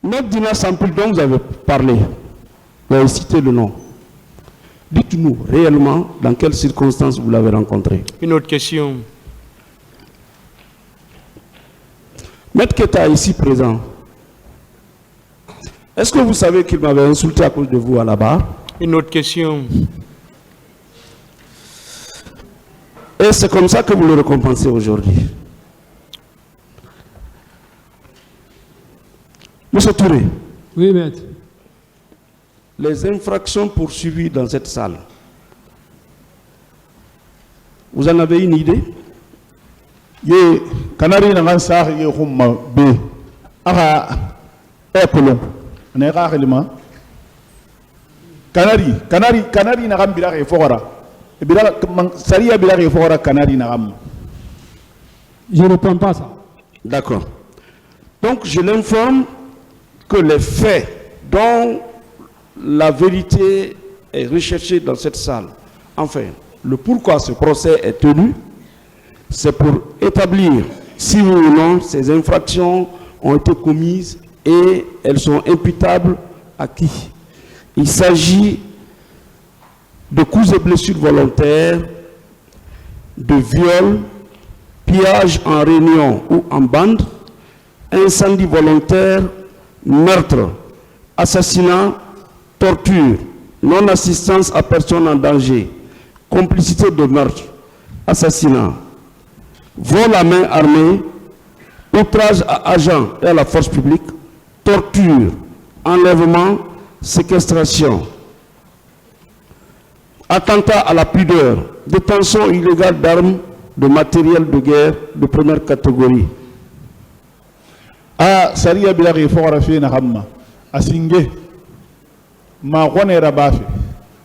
Maître Dina Sampul, dont vous avez parlé, vous avez cité le nom. Dites-nous réellement dans quelles circonstances vous l'avez rencontré. Une autre question. Maître Keta ici présent. Est-ce que vous savez qu'il m'avait insulté à cause de vous à la barre? Une autre question. Et c'est comme ça que vous le récompensez aujourd'hui. Monsieur Touré. Oui, maître. Les infractions poursuivies dans cette salle, vous en avez une idée? Ye kanari na ngansa ye humma be aha epolon ne ga relima kanari na gambira ke fogora bira sariya bira ke fogora kanari na gam. Je ne prends pas ça. D'accord. Donc je l'informe que les faits dont la vérité est recherchée dans cette salle, enfin, le pourquoi ce procès est tenu, c'est pour établir si oui ou non ces infractions ont été commises et elles sont imputables à qui. Il s'agit de coups et blessures volontaires, de viols, pillage en réunion ou en bande, incendie volontaire, meurtre, assassinat, torture, non-assistance à personne en danger, complicité de meurtre, assassinat, vol à main armée, outrage à agents et à la force publique, torture, enlèvement, séquestration, attentat à la pudeur, détention illégale d'armes, de matériel de guerre de première catégorie. Ah, sariya bila ke fogora fe na hamma asinge ma gonera bafe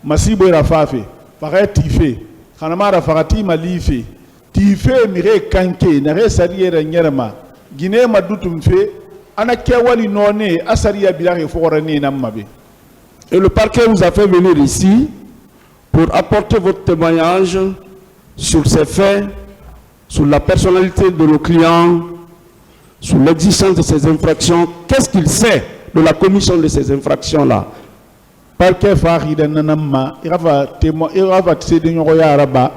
masibo era fafe fakati fe khanamara fakati malife tife mire kanke na re sariya nyerma gine madutum fe ana kewali none asariya bila ke fogora ni namabe. Et le parquet vous a fait venir ici pour apporter votre témoignage sur ces faits, sur la personnalité de nos clients, sur l'existence de ces infractions. Qu'est-ce qu'il sait de la commission de ces infractions-là? Parquet farida nanama irava témoin irava tsedinyo ya araba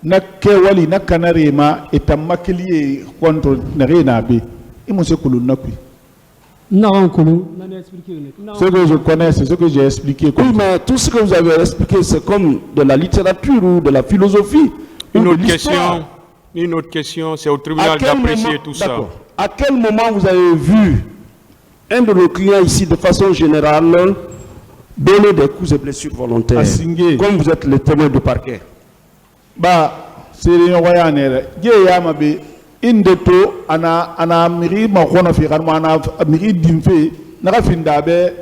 na kewali na kanarema etamakliye contre narena be imose kulunakui. Non, Ce que je connais, c'est ce que j'ai expliqué. Oui, mais tout ce que vous avez expliqué, c'est comme de la littérature ou de la philosophie. Une autre question, c'est au tribunal d'apprécier tout ça. À quel moment vous avez vu un de nos clients ici, de façon générale, donner des coups et blessures volontaires, comme vous êtes le témoin du parquet? Bah, c'est le royaume. Yamabe, indeto, ana miri makona fi karma ana miri dimfe, naka findabe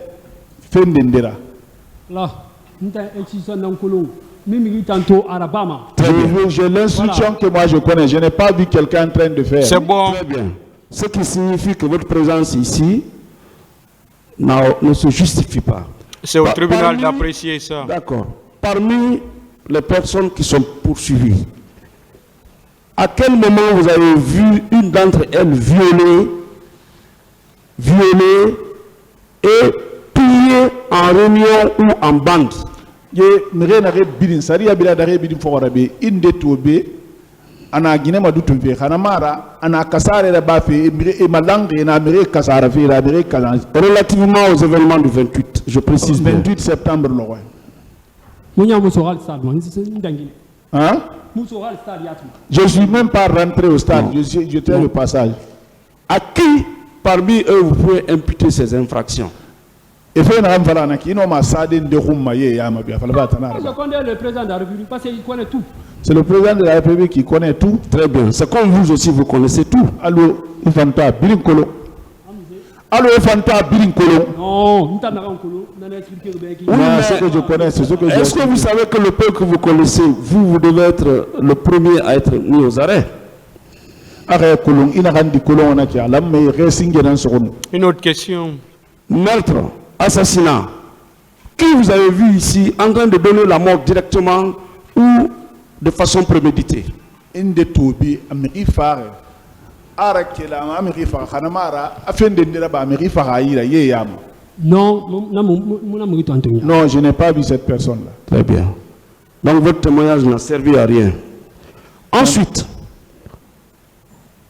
fendendera. Là, J'ai l'instruction que moi je connais. Je n'ai pas vu quelqu'un en train de faire. C'est bon. Très bien. Ce qui signifie que votre présence ici ne se justifie pas. C'est au tribunal d'apprécier ça. D'accord. Parmi les personnes qui sont poursuivies, à quel moment vous avez vu une d'entre elles violée et pliée en réunion ou en bande? Ana gine madutum fe khanamara ana kasare la bafe e malangue na mere kasara fe la mere kalan. Relativement aux événements du 28, je précise 28 septembre lo ouais. Hein? Je suis même pas rentré au stade, j'étais au passage. À qui parmi eux vous pouvez imputer ces infractions? Et fait na mfala na kino ma sadin de rumma ye ya mabia fala ba tanara. Je connais le président de la République parce qu'il connaît tout. C'est le président de la République qui connaît tout. Très bien. C'est comme vous aussi, vous connaissez tout. Allô, Ifanta Bilinkolo. Allô, Ifanta Bilinkolo. Non, c'est ce que je connais, c'est ce que je. Est-ce que vous savez que le peu que vous connaissez, vous devez être le premier à être mis aux arrêts? Une autre question. Meurtre, assassinat. Qui vous avez vu ici en train de donner la mort directement ou de façon préméditée? ara kela amiri fa khanamara afende ndira ba amiri fa haira ye yama. Non, Non, je n'ai pas vu cette personne-là. Très bien. Donc votre témoignage n'a servi à rien. Ensuite,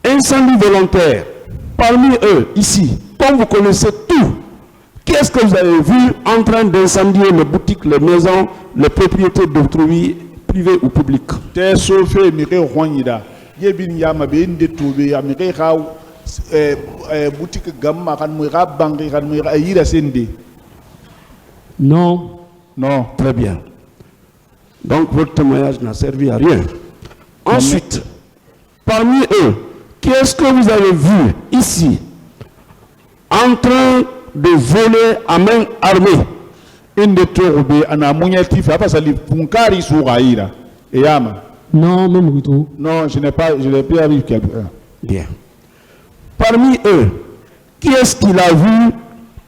incendie volontaire. Parmi eux, ici, comme vous connaissez tout, qu'est-ce que vous avez vu en train d'incendier les boutiques, les maisons, les propriétés d'autrui, privées ou publiques? Te sofe mire rognida. Yebin yama be inde tobe ya mire raw boutique gamma kan mo ra bangi kan mo ayira sende. Non. Non. Très bien. Donc votre témoignage n'a servi à rien. Ensuite, parmi eux, qu'est-ce que vous avez vu ici en train de voler à main armée? Inde tobe ana munyati fa pa sali punkari souraïra. Eyama. Non, même tout. Non, je n'ai pas vu quelqu'un. Bien. Parmi eux, qui est-ce qu'il a vu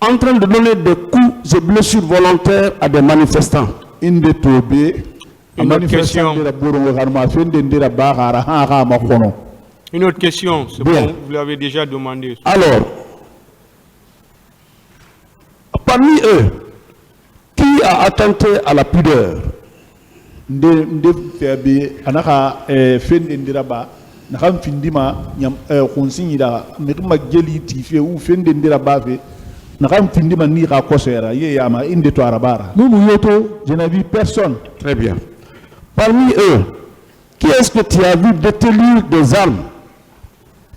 en train de donner des coups et blessures volontaires à des manifestants? Inde tobe. Une autre question. Une autre question, c'est bon, vous l'avez déjà demandé. Alors, parmi eux, qui a attenté à la pudeur? Je n'ai vu personne. Très bien. Parmi eux, qui est-ce que tu as vu détenir des armes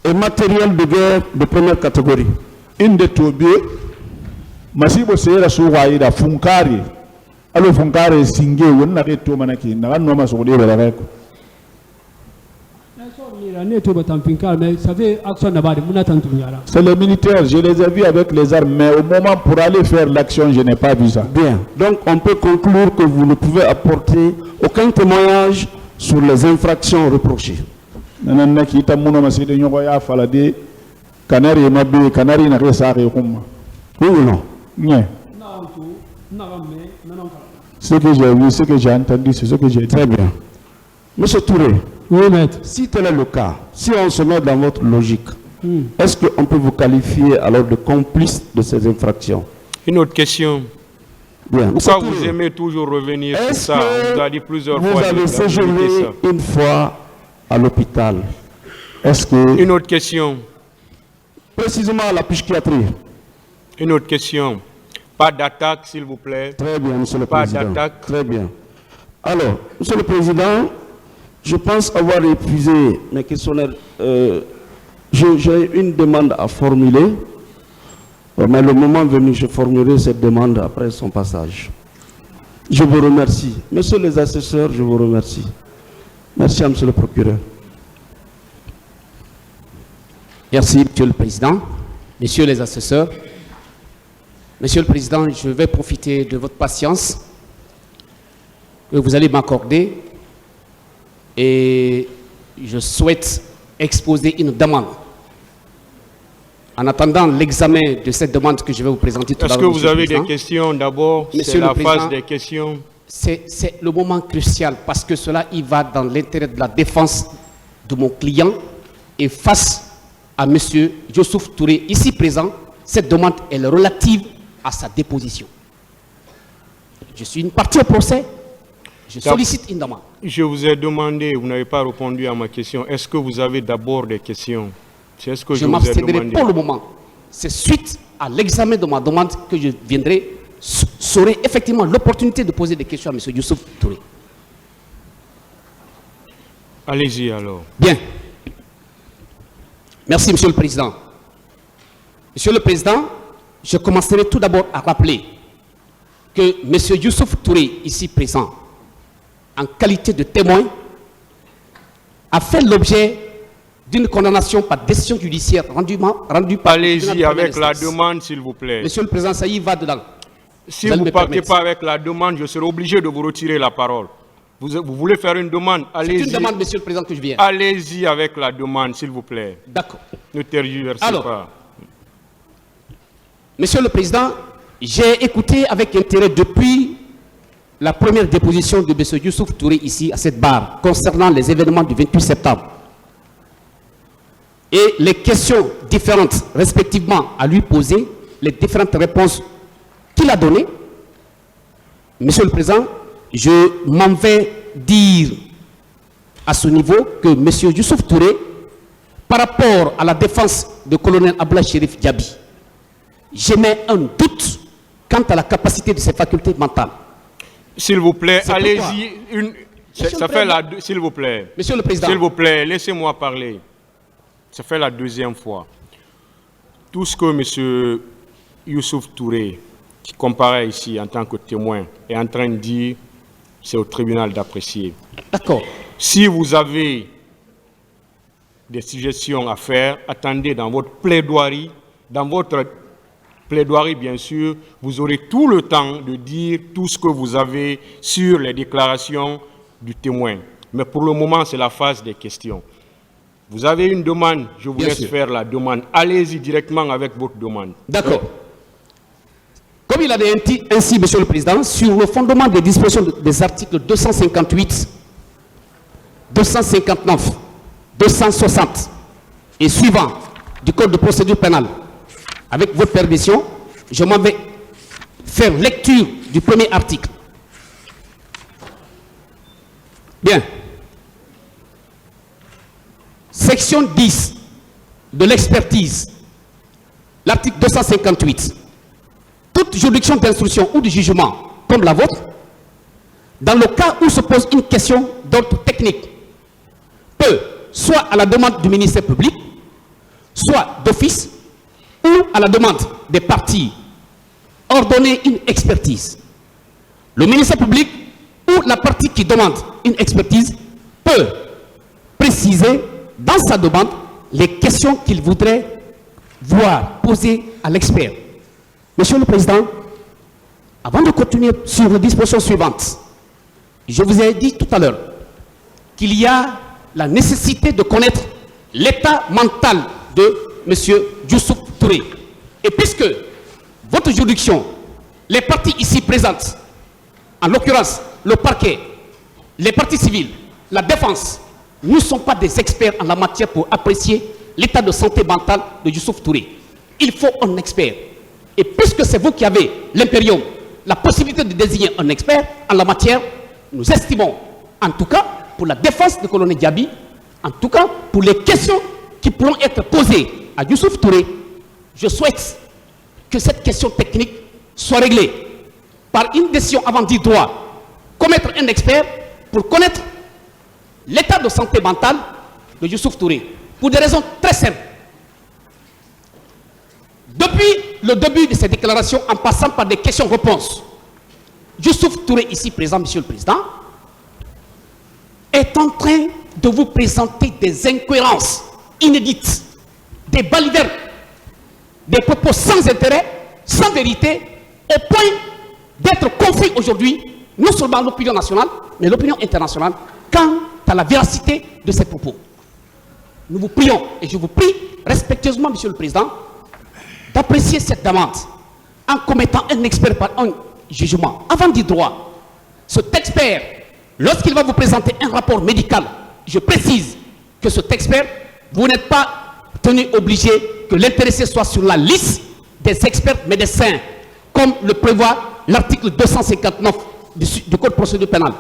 et matériel de guerre de première catégorie? Inde tobe masibo sera suwaida funkari alo funkari singe wonna ke to manaki na no masogode bela reko. C'est les militaires, je les ai vus avec les armes, mais au moment pour aller faire l'action, je n'ai pas vu ça. Bien, donc on peut conclure que vous ne pouvez apporter aucun témoignage sur les infractions reprochées. Oui ou non? Non. Ce que j'ai vu, ce que j'ai entendu, c'est ce que j'ai dit. Très bien. Monsieur Touré, Oui, maître. si tel est le cas, si on se met dans votre logique, est-ce qu'on peut vous qualifier alors de complice de ces infractions? Une autre question. Bien. Pourquoi vous aimez toujours revenir sur ça? On vous a dit plusieurs fois. Vous avez séjourné une fois à l'hôpital. Est-ce que... Une autre question. Précisément à la psychiatrie. Une autre question. Pas d'attaque, s'il vous plaît. Très bien, Monsieur le Pas Président. d'attaque. Très bien. Alors, Monsieur le Président, je pense avoir épuisé mes questionnaires. J'ai une demande à formuler, mais le moment venu, je formulerai cette demande après son passage. Je vous remercie. Messieurs les assesseurs, je vous remercie. Merci à Monsieur le procureur. Merci, Monsieur le Président. Messieurs les assesseurs, Monsieur le Président, je vais profiter de votre patience que vous allez m'accorder et je souhaite exposer une demande. En attendant l'examen de cette demande que je vais vous présenter tout à l'heure. Est-ce que vous avez des questions d'abord? C'est la phase des questions. C'est le moment crucial parce que cela y va dans l'intérêt de la défense de mon client et face à M. Youssouf Touré, ici présent, cette demande est relative à sa déposition. Je suis une partie au procès, je sollicite une demande. Je vous ai demandé, vous n'avez pas répondu à ma question. Est-ce que vous avez d'abord des questions? C'est ce que je vous ai m'abstiendrai demandé. pour le moment. C'est suite à l'examen de ma demande que je viendrai, saurai effectivement l'opportunité de poser des questions à M. Youssouf Touré. Allez-y alors. Bien. Merci, Monsieur le Président. Monsieur le Président, je commencerai tout d'abord à rappeler que M. Youssouf Touré, ici présent, en qualité de témoin, a fait l'objet d'une condamnation par décision judiciaire rendue par... Allez-y avec la demande, s'il vous plaît. Monsieur le Président, ça y va dedans. Si vous ne partez pas avec la demande, je serai obligé de vous retirer la parole. Vous voulez faire une demande? Allez-y. C'est une demande, Monsieur le Président, que je viens. Allez-y avec la demande, s'il vous plaît. D'accord. Ne tergiversez pas. Monsieur le Président, j'ai écouté avec intérêt depuis la première déposition de M. Youssouf Touré ici à cette barre concernant les événements du 28 septembre. et les questions différentes respectivement à lui poser, les différentes réponses qu'il a données, Monsieur le Président, je m'en vais dire à ce niveau que Monsieur Youssouf Touré, par rapport à la défense du colonel Abdoulaye Chérif Diaby, j'émets un doute quant à la capacité de ses facultés mentales. S'il vous plaît, C'est allez-y. Ça fait la... S'il vous plaît. Monsieur le Président. S'il vous plaît, laissez-moi parler. Ça fait la deuxième fois. Tout ce que M. Youssouf Touré, qui comparaît ici en tant que témoin, est en train de dire, c'est au tribunal d'apprécier. D'accord. Si vous avez des suggestions à faire, attendez dans votre plaidoirie. Dans votre plaidoirie, bien sûr, vous aurez tout le temps de dire tout ce que vous avez sur les déclarations du témoin. Mais pour le moment, c'est la phase des questions. Vous avez une demande, je vous laisse faire la demande. Allez-y directement avec votre demande. D'accord. Comme il avait dit ainsi, Monsieur le Président, sur le fondement des dispositions des articles 258, 259, 260 et suivants du Code de procédure pénale, avec votre permission, je m'en vais faire lecture du premier article. Bien. Section 10 de l'expertise, l'article 258. Toute juridiction d'instruction ou de jugement, comme la vôtre, dans le cas où se pose une question d'ordre technique, peut, soit à la demande du ministère public, soit d'office, ou à la demande des parties, ordonner une expertise. Le ministère public ou la partie qui demande une expertise peut préciser dans sa demande les questions qu'il voudrait voir posées à l'expert. Monsieur le Président, avant de continuer sur les dispositions suivantes, je vous ai dit tout à l'heure qu'il y a la nécessité de connaître l'état mental de M. Youssouf Touré. Et puisque votre juridiction, les parties ici présentes, en l'occurrence le parquet, les parties civiles, la défense, ne sont pas des experts en la matière pour apprécier l'état de santé mentale de Youssouf Touré. Il faut un expert. Et puisque c'est vous qui avez l'impérium, la possibilité de désigner un expert en la matière, nous estimons, en tout cas pour la défense du colonel Diaby, en tout cas pour les questions qui pourront être posées à Youssouf Touré, je souhaite que cette question technique soit réglée par une décision avant dit droit, commettre un expert pour connaître l'état de santé mentale de Youssouf Touré, pour des raisons très simples. Depuis le début de ces déclarations, en passant par des questions-réponses, Youssouf Touré, ici présent, Monsieur le Président, est en train de vous présenter des incohérences inédites, des balivernes, des propos sans intérêt, sans vérité, au point d'être confus aujourd'hui, non seulement l'opinion nationale, mais l'opinion internationale, quant à la véracité de ces propos. Nous vous prions, et je vous prie respectueusement, Monsieur le Président, d'apprécier cette demande en commettant un expert par un jugement. Avant du droit, cet expert, lorsqu'il va vous présenter un rapport médical, je précise que cet expert, vous n'êtes pas tenu obligé que l'intéressé soit sur la liste des experts médecins, comme le prévoit l'article 259 du Code de procédure pénale.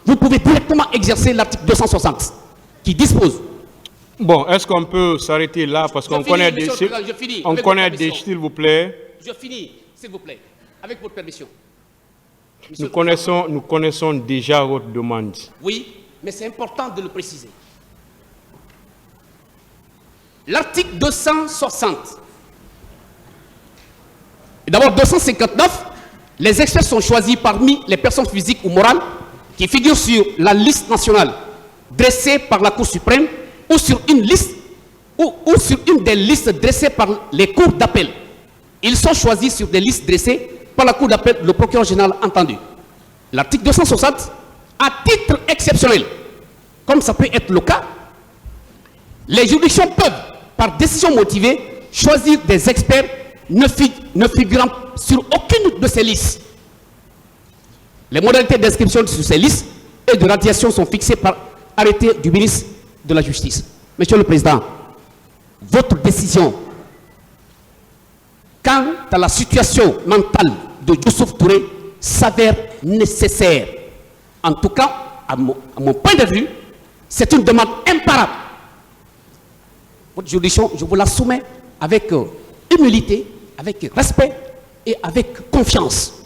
Vous pouvez directement exercer l'article 260 qui dispose. Bon, est-ce qu'on peut s'arrêter là parce qu'on connaît des... On connaît des... S'il vous plaît. Je finis, s'il vous plaît, avec votre permission. Nous connaissons déjà votre demande. Oui, mais c'est important de le préciser. L'article 260. D'abord, 259, les experts sont choisis parmi les personnes physiques ou morales qui figurent sur la liste nationale dressée par la Cour suprême ou sur une liste ou sur une des listes dressées par les cours d'appel. Ils sont choisis sur des listes dressées par la Cour d'appel, le procureur général entendu. L'article 260, à titre exceptionnel, comme ça peut être le cas, les juridictions peuvent, par décision motivée, choisir des experts ne figurant sur aucune de ces listes. Les modalités d'inscription sur ces listes et de radiation sont fixées par arrêté du ministre de la Justice. Monsieur le Président, votre décision quant à la situation mentale de Youssouf Touré s'avère nécessaire. En tout cas, à mon point de vue, c'est une demande imparable. Votre juridiction, je vous la soumets avec humilité, avec respect et avec confiance.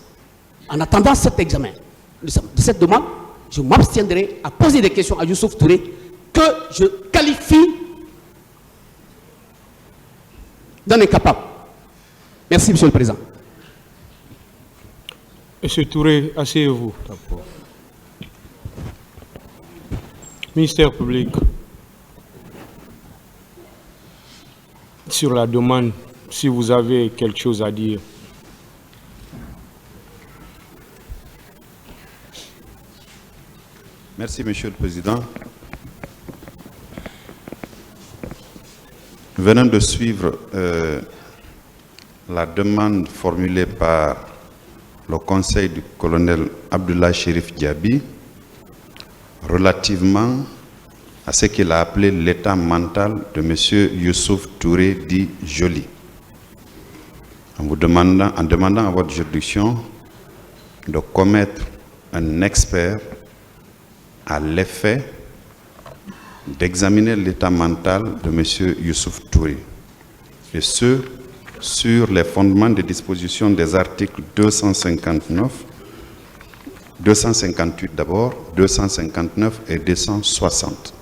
En attendant cet examen de cette demande, je m'abstiendrai à poser des questions à Youssouf Touré que je qualifie d'un incapable. Merci, Monsieur le Président. Monsieur Touré, asseyez-vous d'abord. Ministère public, sur la demande, si vous avez quelque chose à dire. Merci, Monsieur le Président. Nous venons de suivre la demande formulée par le conseil du colonel Abdoulaye Chérif Diaby relativement à ce qu'il a appelé l'état mental de M. Youssouf Touré dit Joly. En demandant à votre juridiction de commettre un expert à l'effet d'examiner l'état mental de M. Youssouf Touré, et ce, sur les fondements des dispositions des articles 259, 258 d'abord, 259 et 260.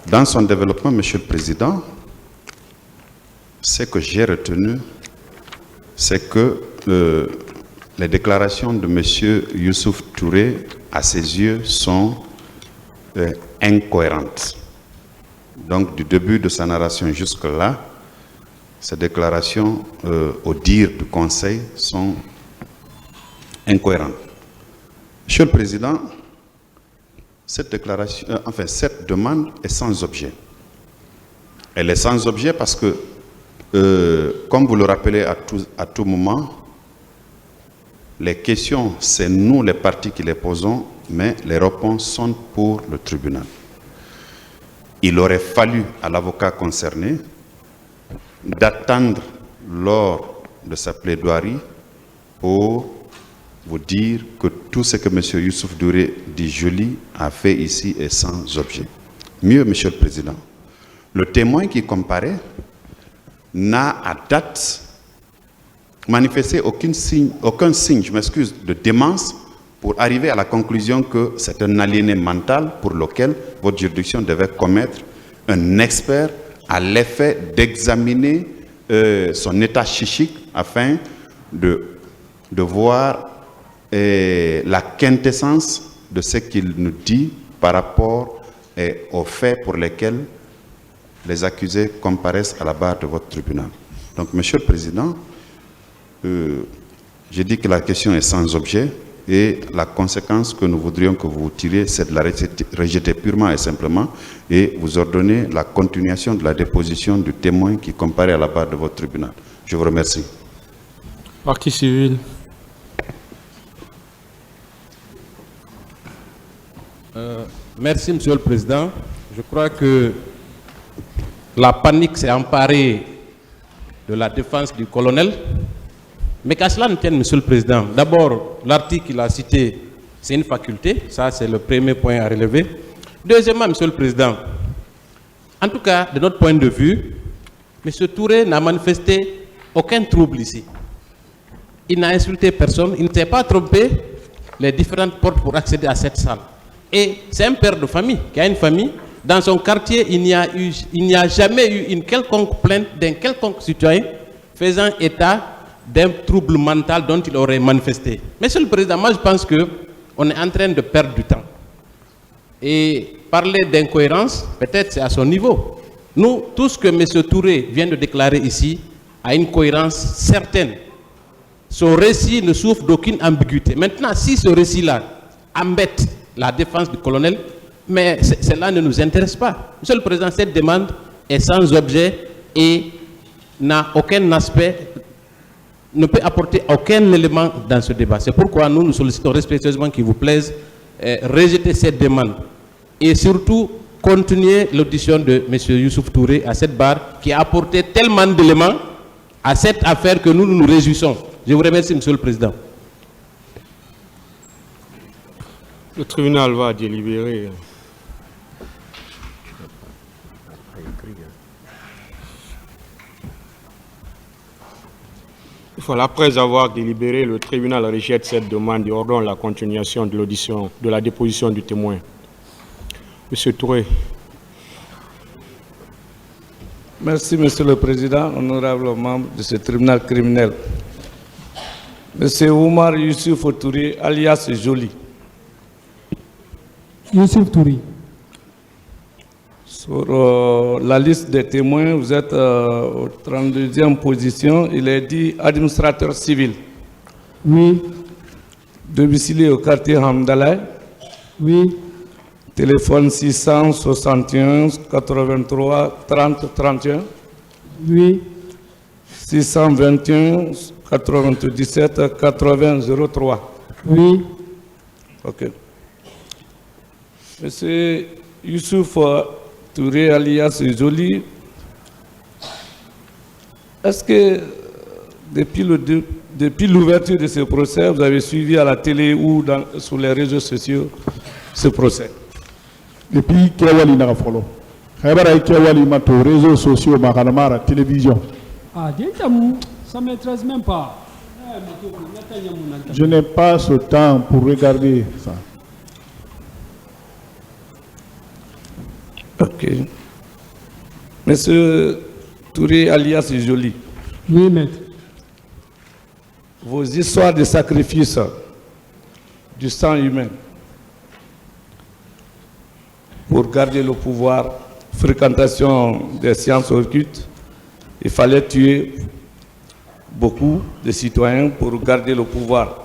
Dans son développement, Monsieur le Président, ce que j'ai retenu, c'est que les déclarations de M. Youssouf Touré, à ses yeux, sont incohérentes. Donc, du début de sa narration jusque-là, ces déclarations, au dire du Conseil, sont incohérentes. Monsieur le Président, cette déclaration, cette demande est sans objet. Elle est sans objet parce que, comme vous le rappelez à tout moment, les questions, c'est nous les partis qui les posons, mais les réponses sont pour le tribunal. Il aurait fallu à l'avocat concerné d'attendre lors de sa plaidoirie pour vous dire que tout ce que M. Youssouf Touré dit Joly a fait ici est sans objet. Mieux, Monsieur le Président, le témoin qui comparaît n'a à date manifesté aucun signe, je m'excuse, de démence pour arriver à la conclusion que c'est un aliéné mental pour lequel votre juridiction devait commettre un expert à l'effet d'examiner son état psychique afin de voir la quintessence de ce qu'il nous dit par rapport aux faits pour lesquels les accusés comparaissent à la barre de votre tribunal. Donc, Monsieur le Président, j'ai dit que la question est sans objet et la conséquence que nous voudrions que vous tirez, c'est de la rejeter purement et simplement et vous ordonner la continuation de la déposition du témoin qui comparaît à la barre de votre tribunal. Je vous remercie. Partie civile. Merci, Monsieur le Président. Je crois que la panique s'est emparée de la défense du colonel. Mais qu'à cela ne tienne, Monsieur le Président, d'abord, l'article qu'il a cité, c'est une faculté. Ça, c'est le premier point à relever. Deuxièmement, Monsieur le Président, en tout cas, de notre point de vue, M. Touré n'a manifesté aucun trouble ici. Il n'a insulté personne, il ne s'est pas trompé les différentes portes pour accéder à cette salle. Et c'est un père de famille qui a une famille. Dans son quartier, il n'y a jamais eu une quelconque plainte d'un quelconque citoyen faisant état d'un trouble mental dont il aurait manifesté. Monsieur le Président, moi je pense qu'on est en train de perdre du temps. Et parler d'incohérence, peut-être c'est à son niveau. Nous, tout ce que M. Touré vient de déclarer ici a une cohérence certaine. Son récit ne souffre d'aucune ambiguïté. Maintenant, si ce récit-là embête la défense du colonel, mais cela ne nous intéresse pas. Monsieur le Président, cette demande est sans objet et n'a aucun aspect, ne peut apporter aucun élément dans ce débat. C'est pourquoi nous sollicitons respectueusement qu'il vous plaise rejeter cette demande et surtout continuer l'audition de M. Youssouf Touré à cette barre qui a apporté tellement d'éléments à cette affaire que nous nous réjouissons. Je vous remercie, Monsieur le Président. Le tribunal va délibérer. Voilà, après avoir délibéré, le tribunal rejette cette demande et ordonne la continuation de l'audition, de la déposition du témoin. Monsieur Touré. Merci, Monsieur le Président, honorable membre de ce tribunal criminel. Monsieur Oumar Youssouf Touré, alias Joly. Youssouf Touré. Sur la liste des témoins, vous êtes au 32e position. Il est dit administrateur civil. Oui. Domicilié au quartier Hamdallah. Oui. Téléphone 661 83 30 31. Oui. 621 97 80 03. Oui. Ok. Monsieur Youssouf Touré alias Joly, est-ce que depuis l'ouverture de ce procès, vous avez suivi à la télé ou sur les réseaux sociaux ce procès? Depuis Kewali Nagafolo, Khabara Kewali Mato, réseaux sociaux, Mahalamara, télévision. Ah, ça ne m'intéresse même pas. Je n'ai pas ce temps pour regarder ça. Ok. Monsieur Touré alias Joly. Oui, maître. Vos histoires de sacrifice du sang humain pour garder le pouvoir, fréquentation des sciences occultes, il fallait tuer beaucoup de citoyens pour garder le pouvoir.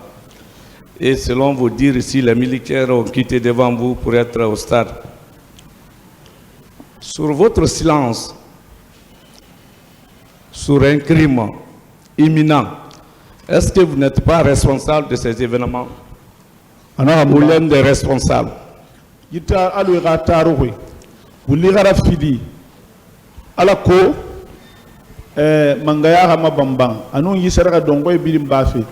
Et selon vos dires ici, les militaires ont quitté devant vous pour être au stade. Sur votre silence, sur un crime imminent, est-ce que vous n'êtes pas responsable de ces événements? Ou l'un des responsables? Yita aluira taruwe, buligara fidi, alako, mangaya hama bambang, anu yisara dongo birim bafe,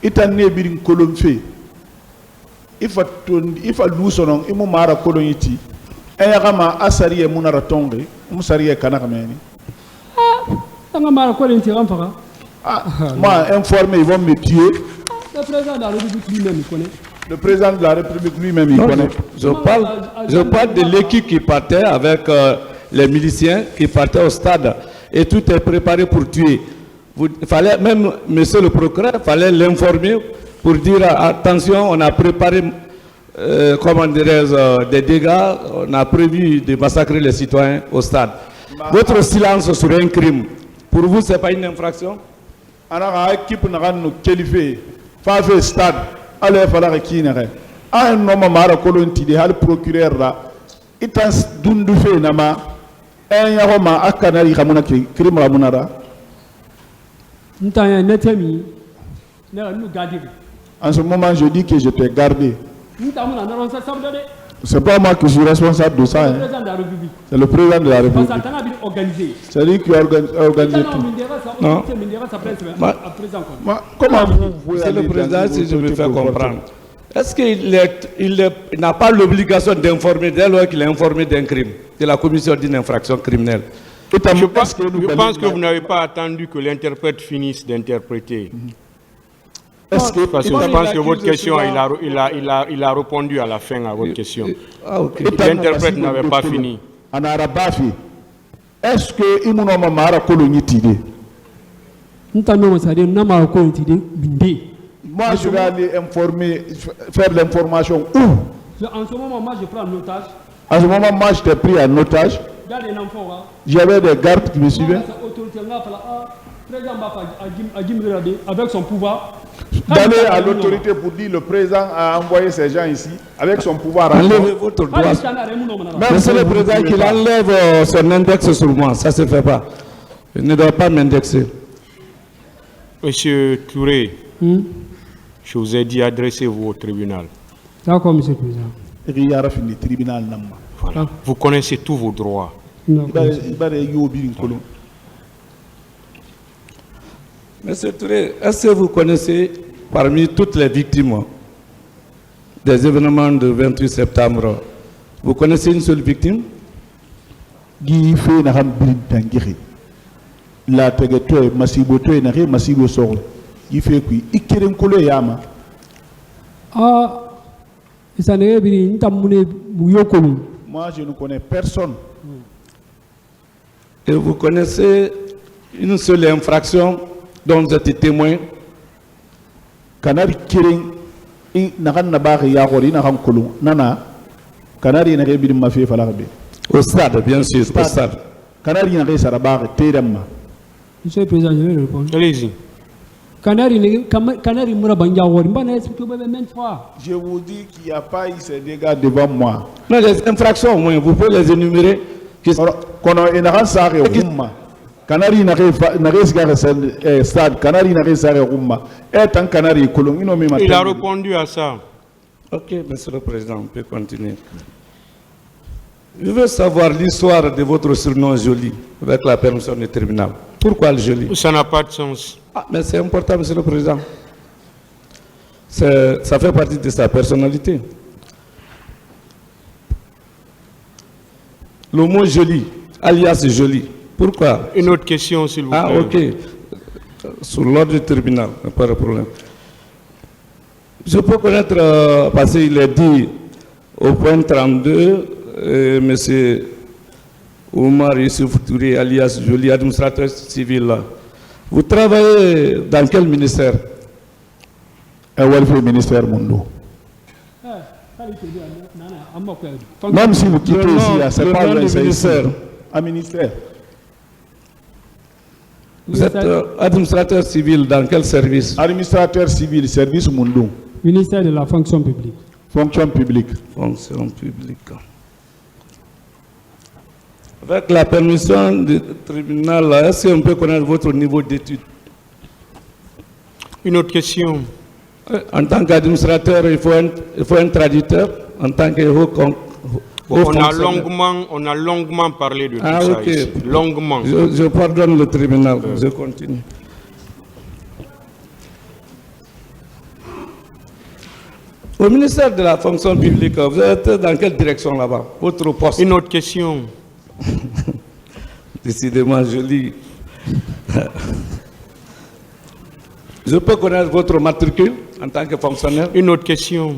ita ne birim kolomfe, ifa lusonon imu mara koloniti, ayagama asari munara tonge, musari kanakameni. Moi, informé, ils vont me tuer. Le président de la République lui-même, il connaît. Le président de la République lui-même, il connaît. Je parle de l'équipe qui partait avec les miliciens qui partaient au stade et tout est préparé pour tuer. Il fallait, même monsieur le procureur, il fallait l'informer pour dire attention, on a préparé comment dirais-je, des dégâts, on a prévu de massacrer les citoyens au stade. Votre silence sur un crime, pour vous, ce n'est pas une infraction? Alors, l'équipe n'a pas qualifié, fait stade, allez faire qui n'a rien. Un homme mara kolonti de hal procureur là, itan dundu fe nama, un yahoma akanari kamuna crime la munara. En ce moment, je dis que je t'ai gardé. C'est pas moi qui suis responsable de ça. Hein. C'est le président de la République. C'est lui qui a organisé tout. Non. Comment vous pouvez C'est le président, si je me fais comprendre. Est-ce qu'il n'a pas l'obligation d'informer dès lors qu'il est informé d'un crime, de la commission d'une infraction criminelle? Je pense que vous n'avez pas attendu que l'interprète finisse d'interpréter. Parce que je pense que votre question, il a répondu à la fin à votre question. L'interprète n'avait pas fini. Est-ce que Imouno Mara colonitide? Moi, je vais aller informer, faire l'information où? En ce moment, moi, je prends un otage. En ce moment, moi, je t'ai pris en otage. J'avais des gardes qui me suivaient. Avec son pouvoir. D'aller à l'autorité pour dire le président a envoyé ces gens ici avec son pouvoir. Enlevez votre doigt. Monsieur le président qu'il enlève son index sur moi, ça ne se fait pas. Il ne doit pas m'indexer. Monsieur Touré, je vous ai dit adressez-vous au tribunal. D'accord, monsieur le président. Voilà. Vous connaissez tous vos droits. Non. Monsieur Touré, est-ce que vous connaissez parmi toutes les victimes des événements du 28 septembre, vous connaissez une seule victime? Guy fait na ham birin tangiri. La tegeto masibo to na re masibo soro. Guy fait qui ikeren kolo yama. Ah, ça n'est pas une tamoune mouyokolu. Moi je ne connais personne. Et vous connaissez une seule infraction dont vous êtes témoin? Kanari kiring in nakan nabari ya gori na kan kolo nana kanari na re birin mafi falakbe. Au stade, bien sûr, au stade. Kanari na re sarabare teremma. Monsieur le Président, je vais répondre. Allez-y. Canari Moura Bandiawari, on a expliqué même fois. Je vous dis qu'il n'y a pas eu ces dégâts devant moi. Non, les infractions, au moins, vous pouvez les énumérer. Quand on est en train de Canari n'a pas stade, Canari n'a pas un Canari, Il a répondu à ça. Ok, Monsieur le Président, on peut continuer. Je veux savoir l'histoire de votre surnom Joly, avec la permission du tribunal. Pourquoi le Joly? Ça n'a pas de sens. Ah, mais c'est important, Monsieur le Président. Ça fait partie de sa personnalité. Le mot Joly, alias Joly. Pourquoi? Une autre question, s'il vous plaît. Ah, ok. Sur l'ordre du tribunal, pas de problème. Je peux connaître, parce qu'il est dit au point 32, M. Oumar Youssouf Touré, alias Joly, administrateur civil. Vous travaillez dans quel ministère? Le ministère Mundo. Même si vous quittez ici, c'est pas le ministère. Un ministère. Vous êtes administrateur civil dans quel service? Administrateur civil, service Mundo. Ministère de la fonction publique. Fonction publique. Fonction publique. Avec la permission du tribunal, est-ce qu'on peut connaître votre niveau d'études? Une autre question. En tant qu'administrateur, il faut un traducteur. En tant que on a longuement parlé de tout ça ok. ici. Longuement. Je pardonne le tribunal. Je continue. Au ministère de la fonction publique, vous êtes dans quelle direction là-bas? Votre poste? Une autre question. Décidément joli. Je peux connaître votre matricule en tant que fonctionnaire? Une autre question.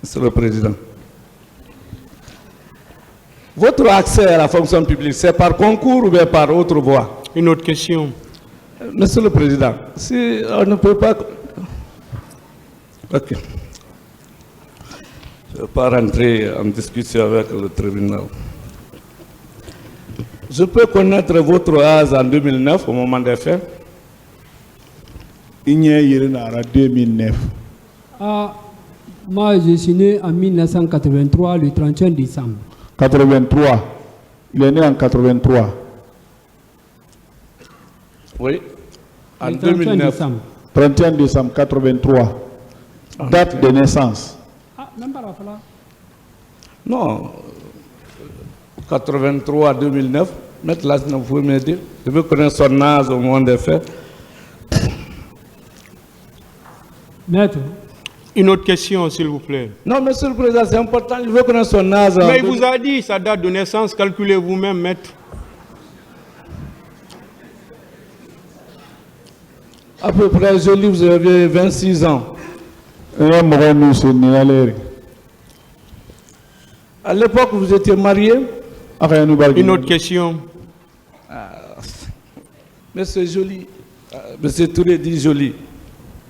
Monsieur le Président. Votre accès à la fonction publique, c'est par concours ou bien par autre voie? Une autre question. Monsieur le Président, si on ne peut pas... Ok. Je ne vais pas rentrer en discussion avec le tribunal. Je peux connaître votre âge en 2009, au moment des faits? Il y a eu en 2009. Ah, moi, je suis né en 1983, le 31 décembre. 83. Il est né en 83. Oui. En Le 31 2009. décembre. 31 décembre 83. Date de naissance. Ah, même pas la fois là. Non. 83 2009. Maître là, vous pouvez m'aider. Je veux connaître son âge au moment des faits. Maître. Une autre question, s'il vous plaît. Non, Monsieur le Président, c'est important. Je veux connaître son âge. Mais il vous a dit sa date de naissance. Calculez vous-même, maître. À peu près, Joly, vous avez 26 ans. À l'époque, vous étiez marié? Une autre question. Monsieur Joly, Monsieur Touré dit Joly.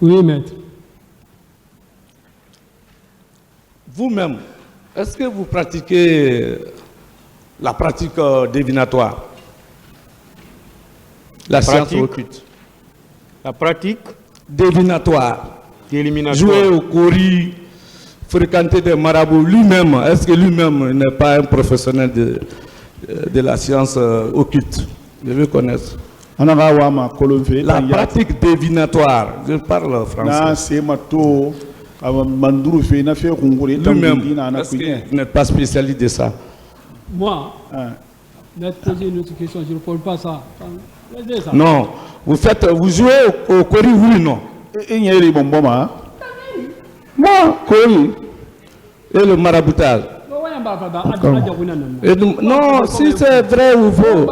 Oui, maître. Vous-même, est-ce que vous pratiquez la pratique divinatoire? La science occulte. La pratique divinatoire. d'éliminatoire. Jouer au kori, fréquenter des marabouts lui-même. Est-ce que lui-même n'est pas un professionnel de la science occulte? Je veux connaître. La pratique divinatoire. Je parle français. Manduru fait na fait concours et Lui-même, parce que vous n'êtes pas spécialiste de ça. Moi, je vais te poser une autre question, je ne réponds pas ça. Laissez ça. Non, vous jouez au Kori, oui, non. Et il y a les bonbons, hein? Moi, Kori. Et le maraboutage. Non, si c'est vrai ou faux.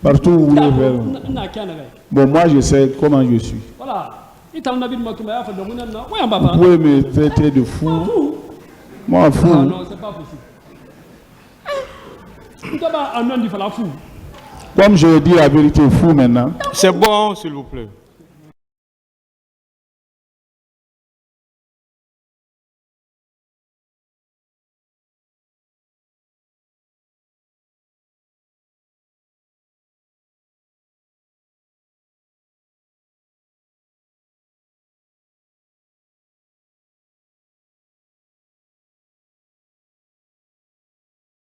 Partout où vous voulez faire. Bon, moi je sais comment je suis. Voilà. Vous pouvez me traiter de fou. Moi, fou. Non, non, c'est pas possible. Comme je dis la vérité, fou maintenant. C'est bon, s'il vous plaît.